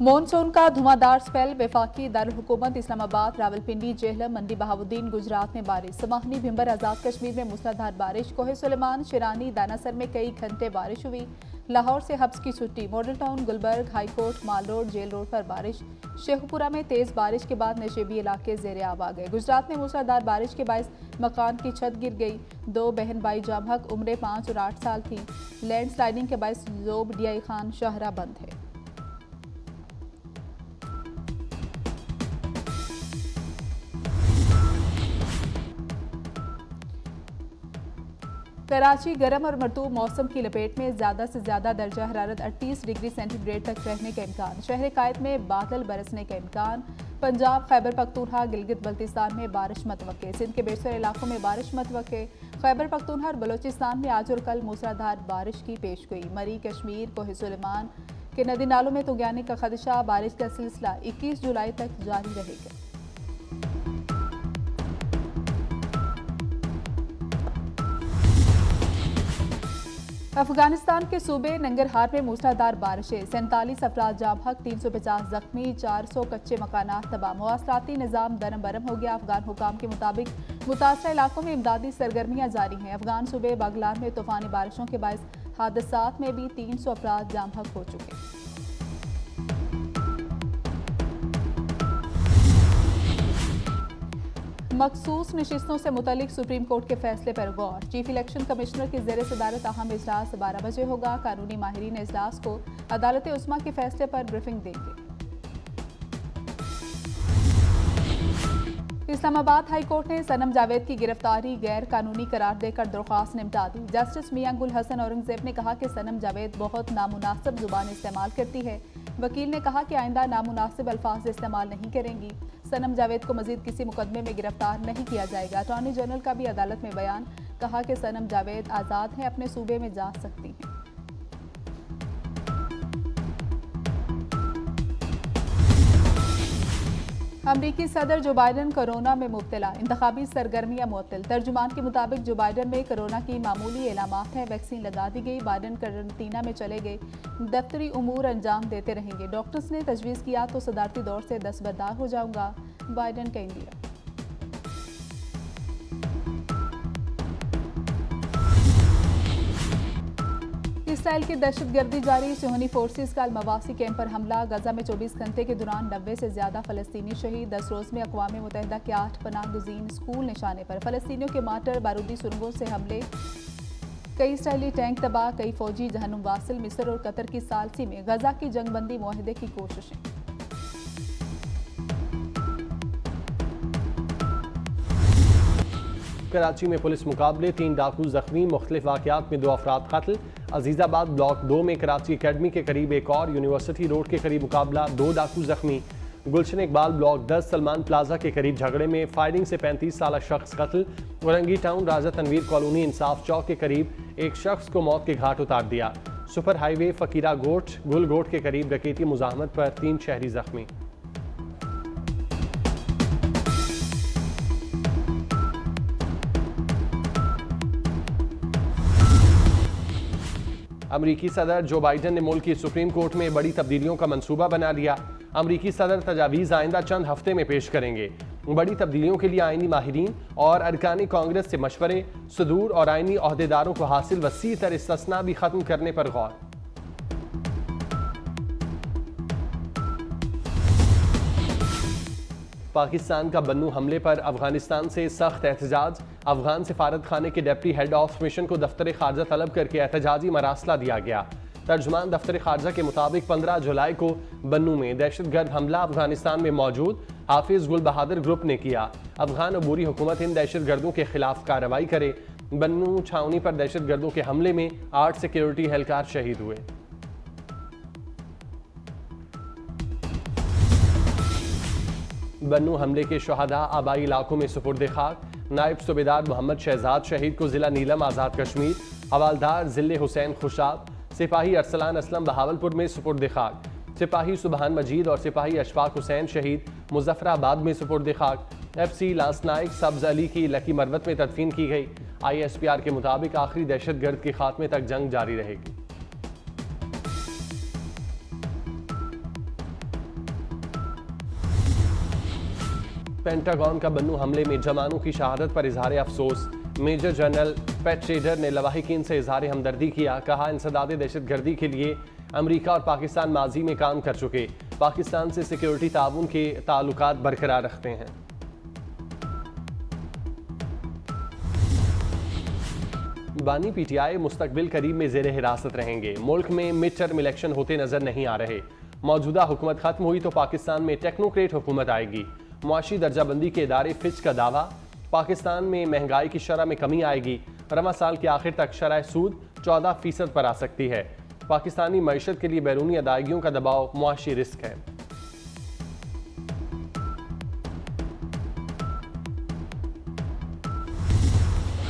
Monsoon का धुआंधार spell. वफाकी दारुल-हुकूमत इस्लामाबाद, रावलपिंडी, जेहलम, मंडी बहाउद्दीन, गुजरात में बारिश। समाहनी, भिंबर, आजाद कश्मीर में मूसलाधार बारिश। कोहे सुलेमान, शिरानी, दानासर में कई घंटे बारिश हुई। लाहौर से हब्स की छुट्टी। मॉडल टाउन, गुलबर्ग, हाईकोर्ट, माल रोड, जेल रोड पर बारिश। शेखपुरा में तेज बारिश के बाद नशेबी इलाके जेर आब आ गए। गुजरात में मूसलाधार बारिश के बायस मकान की छत गिर गई। 2 बहन भाई जाम हक, उम्रें 5 और 8 साल थी। लैंड स्लाइडिंग के बायस जोब डीआई खान शाहरा बंद है। कराची गर्म और मरतूब मौसम की लपेट में। ज़्यादा से ज़्यादा दर्जा हरारत 38 डिग्री सेंटीग्रेड तक रहने का इम्कान। शहर कायद में बादल बरसने का इम्कान। पंजाब, खैबर पख्तूनख्वा, गिलगित बल्तिस्तान में बारिश मतवक्के। सिंध के बेशतर इलाकों में बारिश मतवक्के। खैबर पख्तूनख्वा और बलोचिस्तान में आज और कल मूसलाधार बारिश की पेशगोई। मरी, कश्मीर, कोहे सुलेमान के नदी नालों में तुगयानी का खदशा। बारिश का सिलसिला 21 जुलाई तक जारी रहेगा। अफगानिस्तान के सूबे नंगरहार में मूसलाधार बारिशें। 47 अफराद जाम हक, 350 जख्मी, 400 कच्चे मकानात तबाह। मवासलाती निज़ाम दरम बरम हो गया। अफगान हुकाम के मुताबिक मुतासरा इलाकों में इमदादी सरगर्मियाँ जारी हैं। अफगान सूबे बागलान में तूफानी बारिशों के बायस हादसात में भी 300 अफराद जाम हक हो चुके हैं। मखसूस नशिस्तों से मुतल्लिक सुप्रीम कोर्ट के फैसले पर गौर। चीफ इलेक्शन कमिश्नर की ज़ेर सदारत अहम इजलास 12 बजे होगा। कानूनी माहिरीन इजलास को अदालत उस्मा के फैसले पर ब्रीफिंग देंगे। इस्लामाबाद हाई कोर्ट ने सनम जावेद की गिरफ्तारी गैर कानूनी करार देकर दरख्वास्त निपटा दी। जस्टिस मियां गुल हसन औरंगजेब ने कहा कि सनम जावेद बहुत नामुनासिब जुबान इस्तेमाल करती है। वकील ने कहा कि आइंदा नामुनासिब अल्फाज इस्तेमाल नहीं करेंगी। सनम जावेद को मजीद किसी मुकदमे में गिरफ्तार नहीं किया जाएगा। अटॉर्नी जनरल का भी अदालत में बयान। कहा कि सनम जावेद आज़ाद हैं, अपने सूबे में जा सकती हैं। अमरीकी सदर जो बाइडन कोरोना में मुब्तला। इंतखाबी सरगर्मियां मुअत्तल। तर्जुमान के मुताबिक जो बाइडन में कोरोना की मामूली इलामात हैं। वैक्सीन लगा दी गई। बाइडन क्वारंटीना में चले गए। दफ्तरी उमूर अंजाम देते रहेंगे। डॉक्टर्स ने तजवीज़ किया तो सदारती दौर से दस्तबरदार हो जाऊंगा, बाइडन कह दिया। इसराइल की दहशतगर्दी जारी। सुहनी फोर्सेस का अल-मवासी कैंप पर हमला। गजा में 24 घंटे के दौरान 90 से ज्यादा फलस्तीनी शहीद। 10 रोज में अक़वाम मुत्तहिदा के 8 पनाहगज़ीन स्कूल निशाने पर। फलस्तीनियों के मार्टर बारूदी सुरंगों से हमले। कई इसराइली टैंक तबाह। कई फौजी जहन्नुम वासिल। मिस्र और कतर की सालसी में गजा की जंगबंदी मुआहदे की कोशिशें। कराची में पुलिस मुकाबले, 3 डाकू जख्मी। मुख्तलिफ वाक़यात में 2 अफराद कत्ल। अजीज़ाबाद ब्लॉक 2 में कराची अकेडमी के करीब एक और। यूनिवर्सिटी रोड के करीब मुकाबला, 2 डाकू जख्मी। गुलशन इकबाल ब्लॉक 10 सलमान प्लाजा के करीब झगड़े में फायरिंग से 35 साल शख्स कत्ल। वरंगी टाउन राजा तनवीर कॉलोनी इंसाफ चौक के करीब एक शख्स को मौत के घाट उतार दिया। सुपर हाईवे फकीरा गोट गुल गोट के करीब डकैती मुजाहमत पर 3 शहरी जख्मी। अमरीकी सदर जो बाइडन ने मुल्क की सुप्रीम कोर्ट में बड़ी तब्दीलियों का मंसूबा बना लिया। अमरीकी सदर तजावीज़ आइंदा चंद हफ्ते में पेश करेंगे। बड़ी तब्दीलियों के लिए आइनी माहिरीन और अरकानी कांग्रेस से मशवरे। सदूर और आइनी अहदेदारों को हासिल वसी तर इस्तिस्ना भी खत्म करने पर गौर। पाकिस्तान का बन्नू हमले पर अफगानिस्तान से सख्त एहतजाज। अफगान सिफारत खाने के डिप्टी हेड ऑफ मिशन को दफ्तर खारजा तलब करके एहतजाजी मरासला दिया गया। तर्जुमान दफ्तर खारजा के मुताबिक 15 जुलाई को बन्नू में दहशतगर्द हमला अफगानिस्तान में मौजूद हाफिज गुल बहादुर ग्रुप ने किया। अफगान अबूरी हुकूमत इन दहशतगर्दों के खिलाफ कार्रवाई करे। बन्नू छावनी पर दहशतगर्दों के हमले में 8 सिक्योरिटी एहलकार शहीद हुए। बन्नू हमले के शहदा आबाई इलाकों में सुपुर्द खाक। नायब सूबेदार मोहम्मद शहजाद शहीद को जिला नीलम आज़ाद कश्मीर, हवालदार जिले हुसैन खुशाब, सिपाही अरसलान असलम बहावलपुर में सुपुर्द खाक। सिपाही सुबहान मजीद और सिपाही अशफाक हुसैन शहीद मुजफ्फराबाद में सुपुर्द खाक। FC लांस नाइक सब्ज अली की लकी मरवत में तदफीन की गई। ISPR के मुताबिक आखिरी दहशतगर्द के खात्मे तक जंग जारी रहेगी। पेंटागन का बन्नू हमले में जवानों की शहादत पर इजहार अफसोस। मेजर जनरल पैट शेडर ने लवाहिकीन से इजहार हमदर्दी किया। कहा, इंसदाद दहशतगर्दी के लिए अमरीका और पाकिस्तान माजी में काम कर चुके। पाकिस्तान से सिक्योरिटी ताउन के ताल्लुकात बरकरार रखते हैं। बानी पीटीआई मुस्तकबिल करीब में जेर हिरासत रहेंगे। मुल्क में मिड टर्म इलेक्शन होते नजर नहीं आ रहे। मौजूदा हुकूमत खत्म हुई तो पाकिस्तान में टेक्नोक्रेट हुकूमत आएगी। मुआशी दर्जाबंदी के इदारे फिच का दावा। पाकिस्तान में महंगाई की शरह में कमी आएगी। रवां साल के आखिर तक शरह सूद 14% पर आ सकती है। पाकिस्तानी मईशत के लिए बैरूनी अदायगियों का दबाव मुआशी रिस्क है।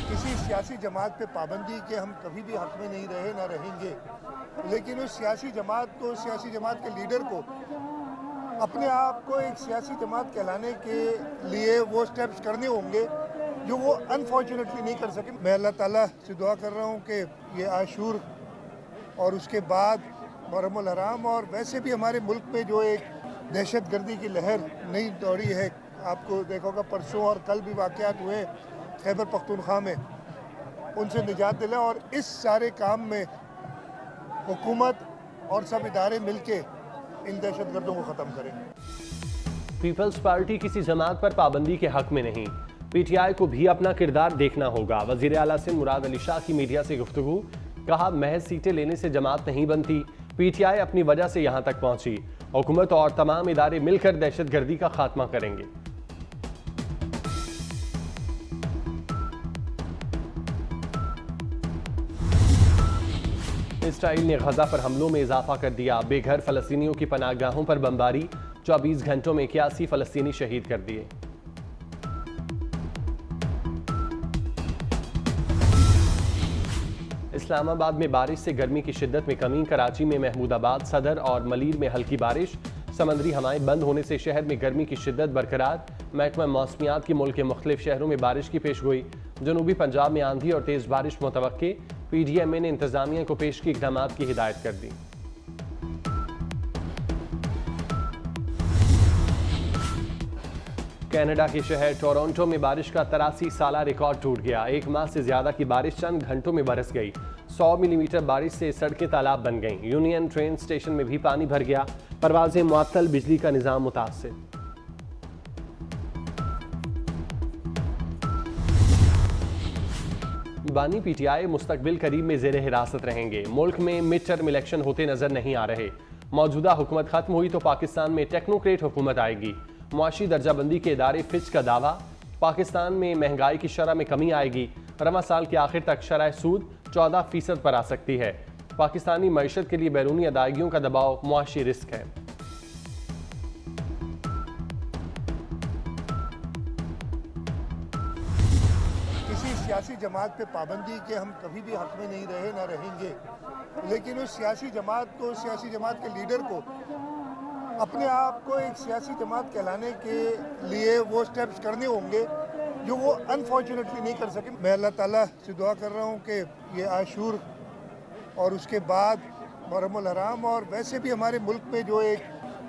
किसी सियासी जमात पे पाबंदी के हम कभी भी हक में नहीं रहे, ना रहेंगे, लेकिन उस सियासी जमात को, सियासी जमात के लीडर को अपने आप को एक सियासी जमात कहलाने के लिए वो स्टेप्स करने होंगे जो वो अनफॉर्चुनेटली नहीं कर सके। मैं अल्लाह ताला से दुआ कर रहा हूँ कि ये आशूर और उसके बाद मुहर्रमुल हराम और वैसे भी हमारे मुल्क में जो एक दहशतगर्दी की लहर नई दौड़ी है, आपको देखा होगा परसों और कल भी वाक़यात हुए खैबर पख्तूनख्वा में, उनसे निजात दिला और इस सारे काम में हुकूमत और सब इदारे मिलके इन दहशतगर्दों को ख़त्म करें। पीपल्स पार्टी किसी जमात पर पाबंदी के हक में नहीं। पीटीआई को भी अपना किरदार देखना होगा। वज़ीर आला सिंध मुराद अली शाह की मीडिया से गुफ्तगू। कहा, महज सीटें लेने से जमात नहीं बनती। पीटीआई अपनी वजह से यहां तक पहुंची। हुकूमत और तमाम इदारे मिलकर दहशतगर्दी का खात्मा करेंगे। इसराइल ने गजा पर हमलों में इजाफा कर दिया। बेघर फलस्तीनियों की पनाहगाहों पर बमबारी। 24 घंटों में 81 फलस्तीनी शहीद कर दिए। इस्लामाबाद में बारिश से गर्मी की शिद्दत में कमी। कराची में महमूदाबाद, सदर और मलीर में हल्की बारिश। समंदरी हवाएं बंद होने से शहर में गर्मी की शिद्दत बरकरार। महकमा मौसमियात की मुल्क के मुख्तलिफ शहरों में बारिश की पेशगोई। जनूबी पंजाब में आंधी और तेज बारिश मुतवक्के। पीडीएमए ने इंतजामिया को पेश की इक़दामात की हिदायत कर दी। कनाडा के शहर टोरंटो में बारिश का 83 साला रिकॉर्ड टूट गया। एक माह से ज्यादा की बारिश चंद घंटों में बरस गई। 100 मिलीमीटर बारिश से सड़कें तालाब बन गईं। यूनियन ट्रेन स्टेशन में भी पानी भर गया। परवाजें मुअत्तल, बिजली का निजाम मुतासिर। बानी पीटीआई मुस्तकबिल करीब में जेर हिरासत रहेंगे। मुल्क में मिड टर्म इलेक्शन होते नजर नहीं आ रहे। मौजूदा हुकूमत खत्म हुई तो पाकिस्तान में टेक्नोक्रेट हुकूमत आएगी। मुआशी दर्जाबंदी के इदारे फिच का दावा। पाकिस्तान में महंगाई की शरह में कमी आएगी। रवां साल के आखिर तक शरह सूद 14% पर आ सकती है। पाकिस्तानी मईशत के लिए बैरूनी अदायगियों का दबाव मुआशी रिस्क है। किसी सियासी जमात पे पाबंदी के हम कभी भी हक में नहीं रहे, ना रहेंगे, लेकिन उस सियासी जमात को, सियासी जमात के लीडर को अपने आप को एक सियासी जमात कहलाने के लिए वो स्टेप्स करने होंगे जो वो अनफॉर्चुनेटली नहीं कर सके। मैं अल्लाह ताला से दुआ कर रहा हूँ कि ये आशूर और उसके बाद मुहर्रमुल हराम और वैसे भी हमारे मुल्क में जो एक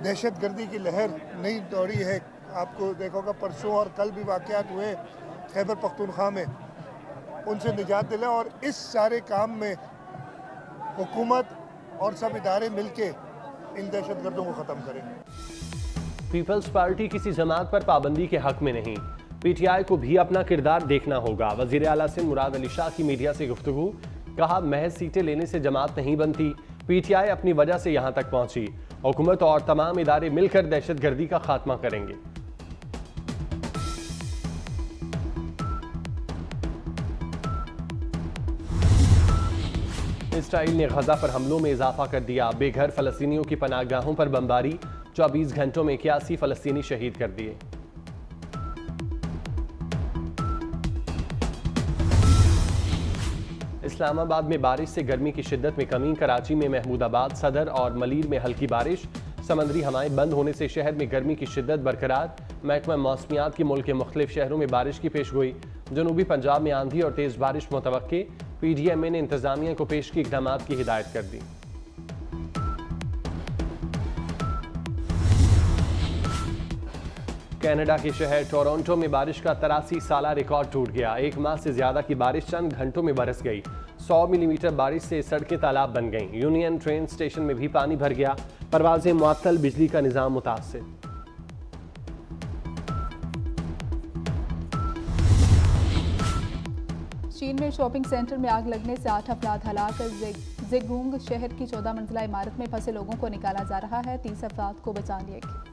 दहशतगर्दी की लहर नई दौड़ी है, आपको देखा होगा परसों और कल भी वाक़यात हुए खैबर पख्तूनख्वा में, उनसे निजात दिला और इस सारे काम में हुकूमत और सब इदारे मिलके इन दहशतगर्दों को ख़त्म करें। पीपल्स पार्टी किसी जमात पर पाबंदी के हक में नहीं। पीटीआई को भी अपना किरदार देखना होगा। वज़ीर आला सिंध मुराद अली शाह की मीडिया से गुफ्तगू। कहा, महज सीटें लेने से जमात नहीं बनती। पीटीआई अपनी वजह से यहां तक पहुंची। हुकूमत और तमाम इदारे मिलकर दहशतगर्दी का खात्मा करेंगे। इसराइल ने गजा पर हमलों में इजाफा कर दिया। बेघर फलस्तीनियों की पनाहगाहों पर बमबारी। 24 घंटों में 81 फलस्तीनी शहीद कर दिए। इस्लामाबाद में बारिश से गर्मी की शिद्दत में कमी। कराची में महमूदाबाद, सदर और मलीर में हल्की बारिश। समंदरी हवाएं बंद होने से शहर में गर्मी की शिद्दत बरकरार। महकमा मौसमियात की मुल्क के मुख्तलिफ शहरों में बारिश की पेशगोई। जनूबी पंजाब में आंधी और तेज बारिश मुतवक्के। पीडीएमए ने इंतजामिया को पेश की इक़दामात की हिदायत कर दी। कनाडा के शहर टोरंटो में बारिश का 83 साला रिकॉर्ड टूट गया। एक माह से ज्यादा की बारिश चंद घंटों में बरस गई। 100 मिलीमीटर बारिश से सड़कें तालाब बन गईं। यूनियन ट्रेन स्टेशन में भी पानी भर गया। परवाजें मुअत्तल, बिजली का निजाम मुतासिर। चीन में शॉपिंग सेंटर में आग लगने से 8 अफराद हलाक। जेगुंग शहर की 14 मंजिला इमारत में फंसे लोगों को निकाला जा रहा है। 30 अफराद को बचा लिया गया।